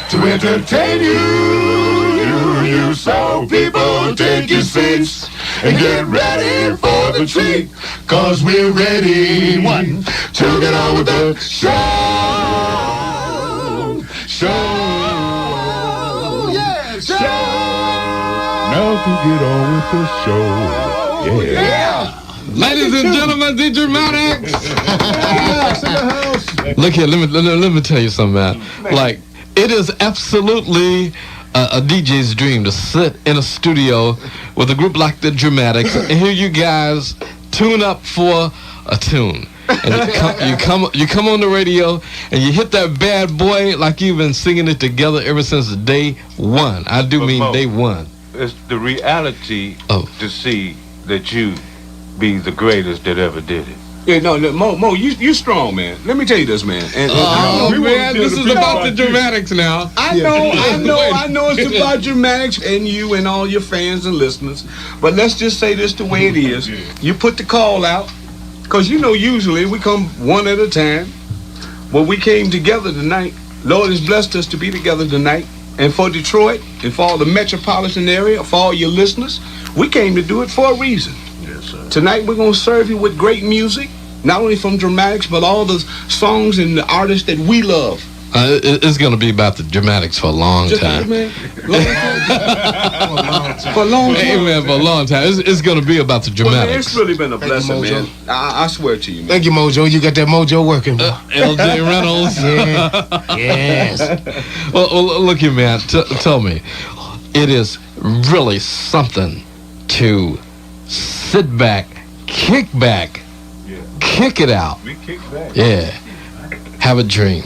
to entertain you. So people, take your seats and get ready for the treat, 'cause we're ready, one, to get on with the show. Yeah, show. Now to get on with the show. Yeah. Ladies and gentlemen, the Dramatics. Look here, let me tell you something, man. Like, it is absolutely a DJ's dream to sit in a studio with a group like the Dramatics and hear you guys tune up for a tune. And you come on the radio and you hit that bad boy like you've been singing it together ever since day one. I do mean day one. It's the reality to see that you be the greatest that ever did it. Yeah, no, Mo, you strong, man. Let me tell you this, man. And, man, this is about the Dramatics now. I know it's about Dramatics and you and all your fans and listeners. But let's just say this the way it is. You put the call out, because you know usually we come one at a time. Well, we came together tonight. Lord has blessed us to be together tonight. And for Detroit and for all the metropolitan area, for all your listeners, we came to do it for a reason. Tonight we're going to serve you with great music, not only from Dramatics, but all the songs and the artists that we love. It's going to be about the Dramatics for a long time. For a long time. Hey, man, for a long time. It's going to be about the Dramatics. Well, man, it's really been a blessing, man. I swear to you, man. Thank you, Mojo. You got that mojo working, bro. L.J. Reynolds. Yeah. Yes. Well, look here, man. Tell me, it is really something to sit back, kick it out. We kick back. Yeah. Have a dream.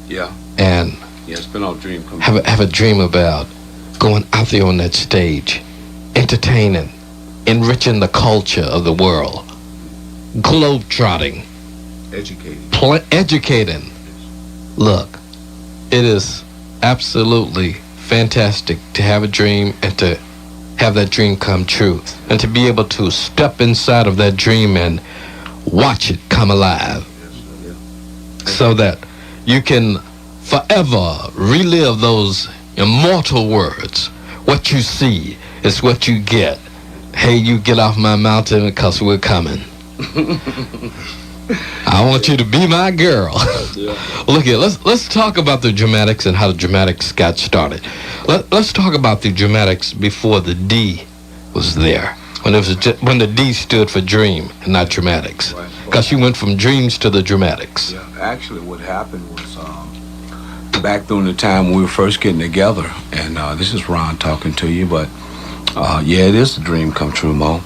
Yeah. And it's been our dream. Have a dream about going out there on that stage, entertaining, enriching the culture of the world, globe-trotting, educating. Look, it is absolutely fantastic to have a dream and to have that dream come true, and to be able to step inside of that dream and watch it come alive, so that you can forever relive those immortal words. What you see is what you get. Hey, you get off my mountain because we're coming. I want you to be my girl. Look here, let's talk about the Dramatics and how the Dramatics got started. Let's talk about the Dramatics before the D was there. When the D stood for dream and not Dramatics. Because you went from dreams to the Dramatics. Yeah, actually what happened was back during the time when we were first getting together, and this is Ron talking to you, but yeah, it is a dream come true, Mo.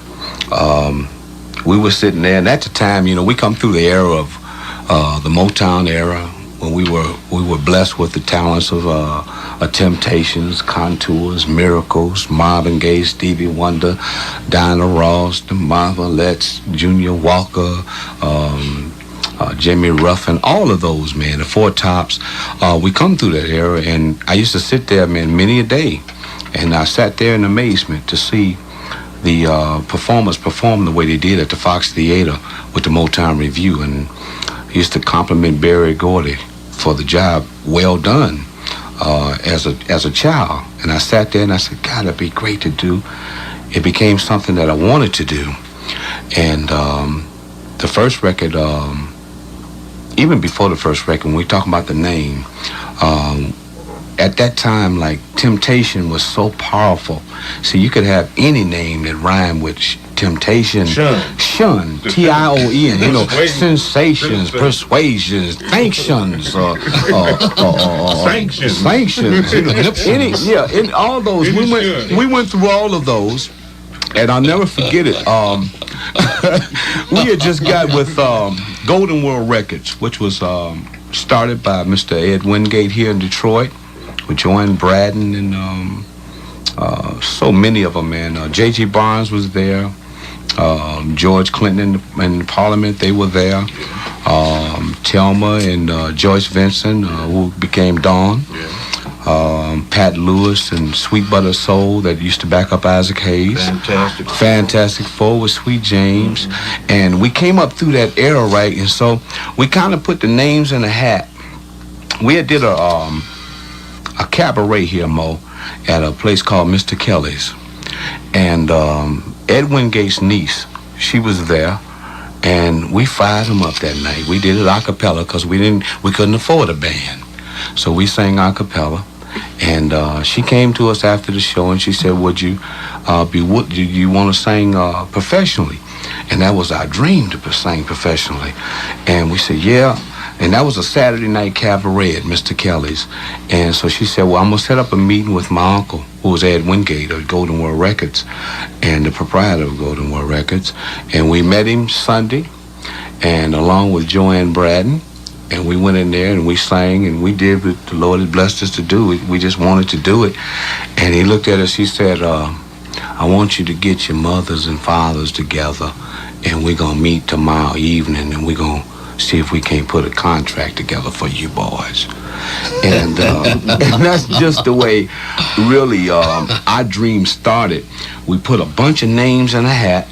We were sitting there, and at the time, you know, we come through the era of the Motown era, when we were blessed with the talents of Temptations, Contours, Miracles, Marvin Gaye, Stevie Wonder, Dinah Ross, the Marvelettes, Junior Walker, Jimmy Ruffin, all of those, man, the Four Tops. We come through that era, and I used to sit there, man, many a day, and I sat there in amazement to see the performers perform the way they did at the Fox Theater with the Motown Review, and he used to compliment Berry Gordy for the job well done as a child. And I sat there and I said, God, it'd be great to do. It became something that I wanted to do. And the first record, even before the first record, when we talk about the name, at that time, like, Temptation was so powerful. See, you could have any name that rhymed with temptation. Shun. T-I-O-N. You know, sensations, persuasions, sanctions, sanctions. In all those, we went through all of those, and I'll never forget it. We had just got with Golden World Records, which was started by Mr. Ed Wingate here in Detroit, with Joanne Braden and so many of them, man. J.G. Barnes was there. George Clinton in Parliament, they were there. Thelma and Joyce Vincent, who became Dawn. Pat Lewis and Sweet Butter Soul, that used to back up Isaac Hayes. Fantastic Four with Sweet James. And we came up through that era, right? And so we kind of put the names in a hat. We had did a a cabaret here, Mo, at a place called Mr. Kelly's. And Ed Wingate's niece, she was there, and we fired him up that night. We did it a cappella because we couldn't afford a band. So we sang a cappella. And she came to us after the show and she said, would you want to sing professionally? And that was our dream, to sing professionally. And we said, yeah. And that was a Saturday night cabaret at Mr. Kelly's. And so she said, well, I'm going to set up a meeting with my uncle, who was Ed Wingate of Golden World Records and the proprietor of Golden World Records. And we met him Sunday, and along with Joanne Braden. And we went in there and we sang and we did what the Lord had blessed us to do. We just wanted to do it. And he looked at us, he said, I want you to get your mothers and fathers together, and we're going to meet tomorrow evening, and we're going to see if we can't put a contract together for you boys. And, and that's just the way, really, our dream started. We put a bunch of names in a hat,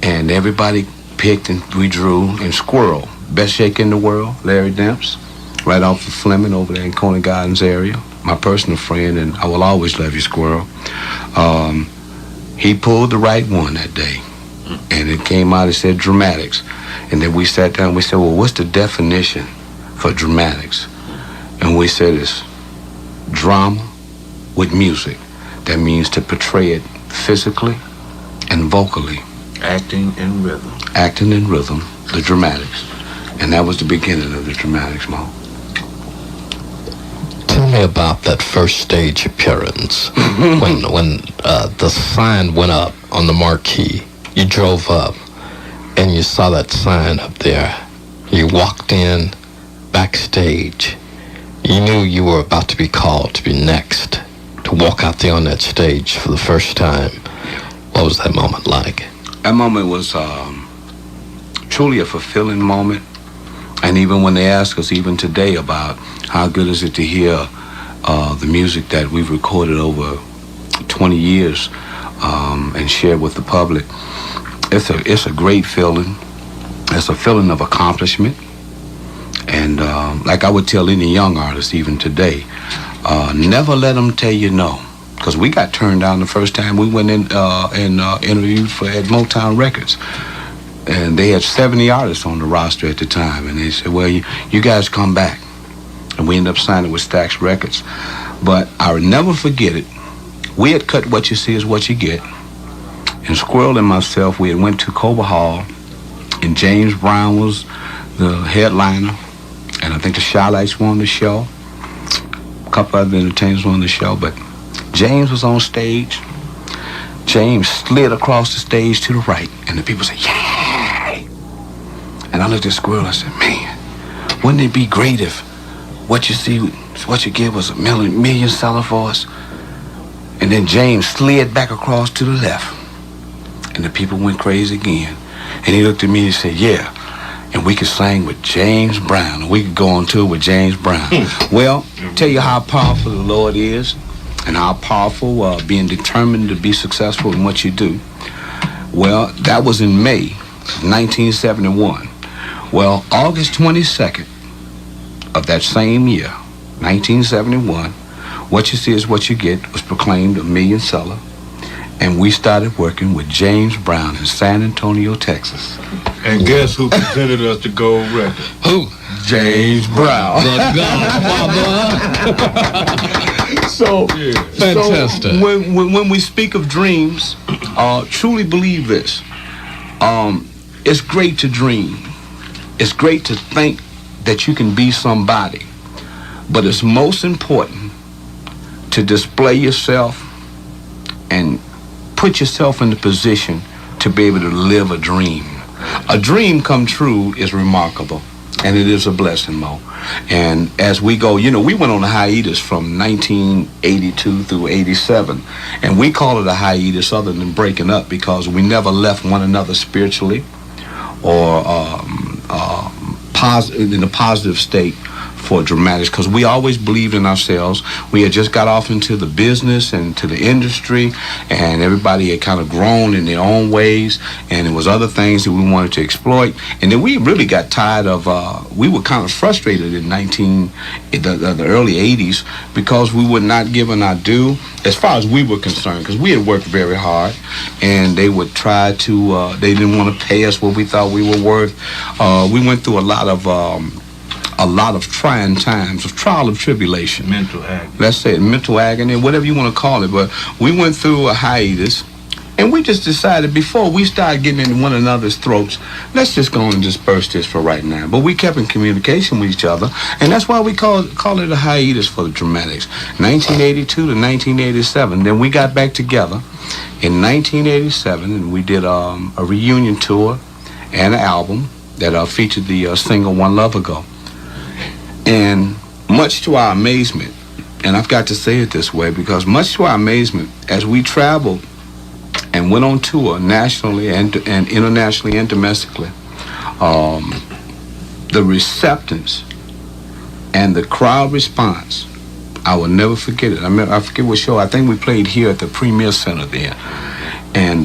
and everybody picked, and we drew, and Squirrel, best shaker in the world, Larry Demps, right off of Fleming over there in Coney Gardens area, my personal friend, and I will always love you, Squirrel. He pulled the right one that day, and it came out, it said dramatics. And then we sat down and we said, well, what's the definition for dramatics? And we said it's drama with music. That means to portray it physically and vocally. Acting in rhythm. Acting in rhythm, the dramatics. And that was the beginning of the dramatics, Mo. Tell me about that first stage appearance. when the sign went up on the marquee, you drove up and you saw that sign up there. You walked in backstage. You knew you were about to be called to be next, to walk out there on that stage for the first time. What was that moment like? That moment was truly a fulfilling moment. And even when they ask us even today about how good is it to hear the music that we've recorded over 20 years and share with the public, it's a great feeling. It's a feeling of accomplishment. And like I would tell any young artist even today, never let them tell you no. Because we got turned down the first time we went in and interviewed at Motown Records. And they had 70 artists on the roster at the time. And they said, well, you guys come back. And we ended up signing with Stax Records. But I will never forget it. We had cut What You See Is What You Get. And Squirrel and myself, we had went to Cobo Hall. And James Brown was the headliner. And I think the Shy-Lights were on the show. A couple other entertainers were on the show. But James was on stage. James slid across the stage to the right. And the people said, yeah. And I looked at Squirrel, I said, man, wouldn't it be great if What You See, What You Get was a million seller for us? And then James slid back across to the left. And the people went crazy again. And he looked at me and said, yeah, and we could sing with James Brown. And we could go on tour with James Brown. Well, tell you how powerful the Lord is and how powerful being determined to be successful in what you do. Well, that was in May 1971. Well, August 22nd of that same year, 1971, What You See Is What You Get was proclaimed a million seller. And we started working with James Brown in San Antonio, Texas. And guess who presented us the gold record? Who? James Brown. The Godfather. So, Fantastic. So when we speak of dreams, truly believe this. It's great to dream. It's great to think that you can be somebody. But it's most important to display yourself and put yourself in the position to be able to live a dream. A dream come true is remarkable, and it is a blessing, Mo. And as we go, we went on a hiatus from 1982 through 87, and we call it a hiatus other than breaking up because we never left one another spiritually or in a positive state for dramatics, because we always believed in ourselves. We had just got off into the business and to the industry, and everybody had kind of grown in their own ways, and there was other things that we wanted to exploit. And then we really got tired of, we were kind of frustrated in the early 80s, because we were not given our due as far as we were concerned, because we had worked very hard, and they would try to, they didn't want to pay us what we thought we were worth. We went through a lot of trying times, of trial of tribulation. Mental agony. Let's say it, mental agony, whatever you want to call it. But we went through a hiatus, and we just decided before we started getting in one another's throats, let's just go and disperse this for right now. But we kept in communication with each other, and that's why we call it a hiatus for the Dramatics. 1982 to 1987. Then we got back together in 1987, and we did a reunion tour and an album that featured the single One Love Ago. And much to our amazement, and I've got to say it this way, because much to our amazement, as we traveled and went on tour nationally and internationally and domestically, the receptance and the crowd response, I will never forget it. I forget what show. I think we played here at the Premier Center then. And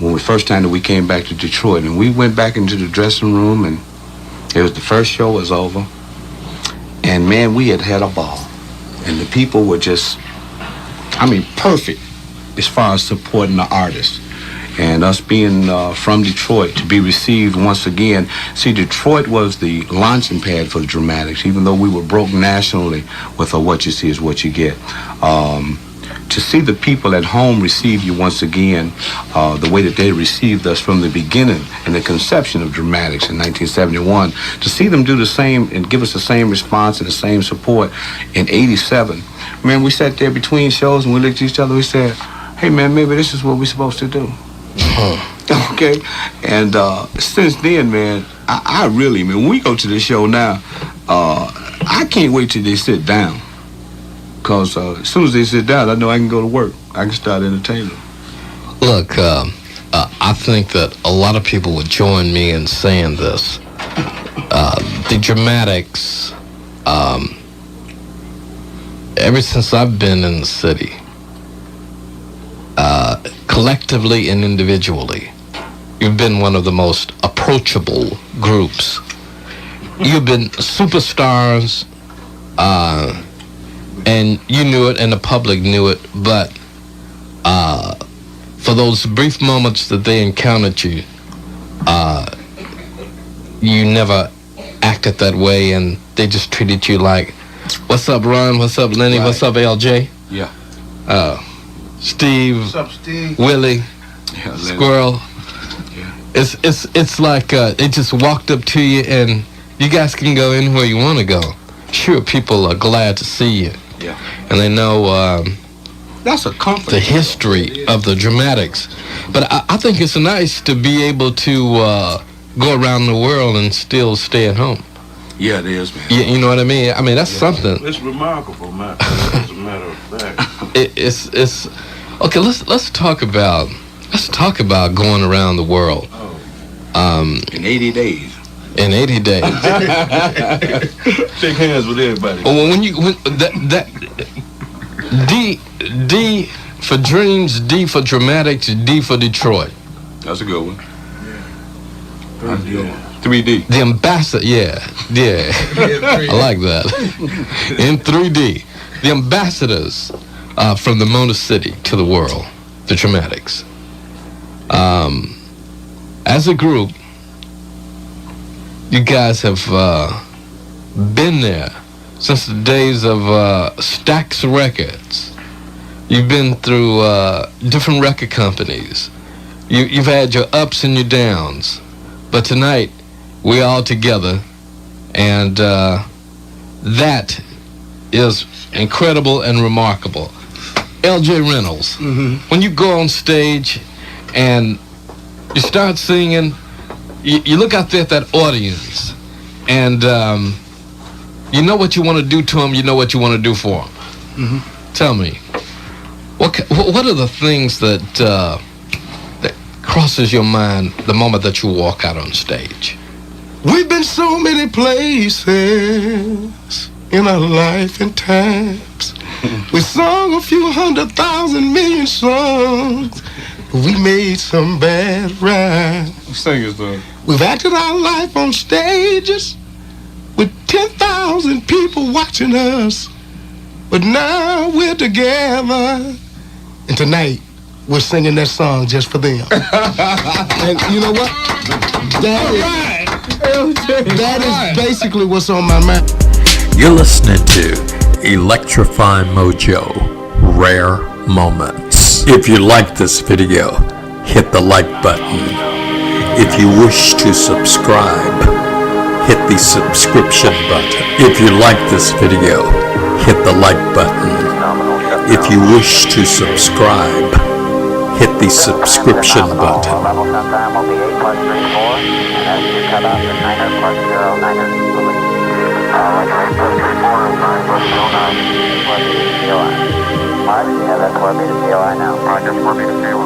when the first time that we came back to Detroit, and we went back into the dressing room, and it was the first show was over. And man, we had a ball. And the people were just, perfect as far as supporting the artists. And us being from Detroit, to be received once again. See, Detroit was the launching pad for the Dramatics, even though we were broke nationally with what you see is what you get. To see the people at home receive you once again, the way that they received us from the beginning and the conception of Dramatics in 1971, to see them do the same and give us the same response and the same support in 87. Man, we sat there between shows and we looked at each other, we said, hey man, maybe this is what we're supposed to do. Okay? And since then, man, I really, when we go to the show now, I can't wait till they sit down. Because as soon as they sit down, I know I can go to work. I can start entertaining. Look, I think that a lot of people would join me in saying this. The Dramatics, ever since I've been in the city, collectively and individually, you've been one of the most approachable groups. You've been superstars, and you knew it, and the public knew it, but for those brief moments that they encountered you, you never acted that way, and they just treated you like, what's up, Ron? What's up, Lenny? Right. What's up, LJ? Yeah. Steve. What's up, Steve? Willie. Yeah, Squirrel. Yeah. It's like they just walked up to you, and you guys can go anywhere you want to go. Sure, people are glad to see you. Yeah. And they know That's a comfort. the history of the Dramatics. But I think it's nice to be able to go around the world and still stay at home. Yeah, it is, man. You know what I mean? I mean, that's something. It's remarkable, man. As a matter of fact. It's okay. Let's talk about going around the world. In 80 days. In 80 days. Shake hands with everybody. Well, that D for dreams, D for dramatics, D for Detroit. That's a good one. 3D. 3D. The ambassador, yeah. I like that. In 3D, the ambassadors from the Motor City to the world, the Dramatics. As a group, you guys have been there since the days of Stax Records. You've been through different record companies. You've had your ups and your downs. But tonight, we're all together, and that is incredible and remarkable. L.J. Reynolds, when you go on stage and you start singing, you look out there at that audience, and you know what you want to do to them, you know what you want to do for them. Tell me, what are the things that crosses your mind the moment that you walk out on stage? We've been so many places in our life and times. We sung a few 100,000 million songs. We made some bad rhymes. Sing it, son. We've acted our life on stages with 10,000 people watching us. But now we're together. And tonight, we're singing that song just for them. And you know what? That is basically what's on my mind. You're listening to Electrifying Mojo, Rare Moments. If you like this video, hit the like button. If you wish to subscribe, hit the subscription button. If you like this video, hit the like button. If you wish to subscribe, hit the subscription button. Level sometime will be 8+34, and as you cut off the 9er plus 0, 9er, like 8+34, 9+09, 4 meters COI. Mark, you have that 4 meters COI now. Roger, 4 meters COI.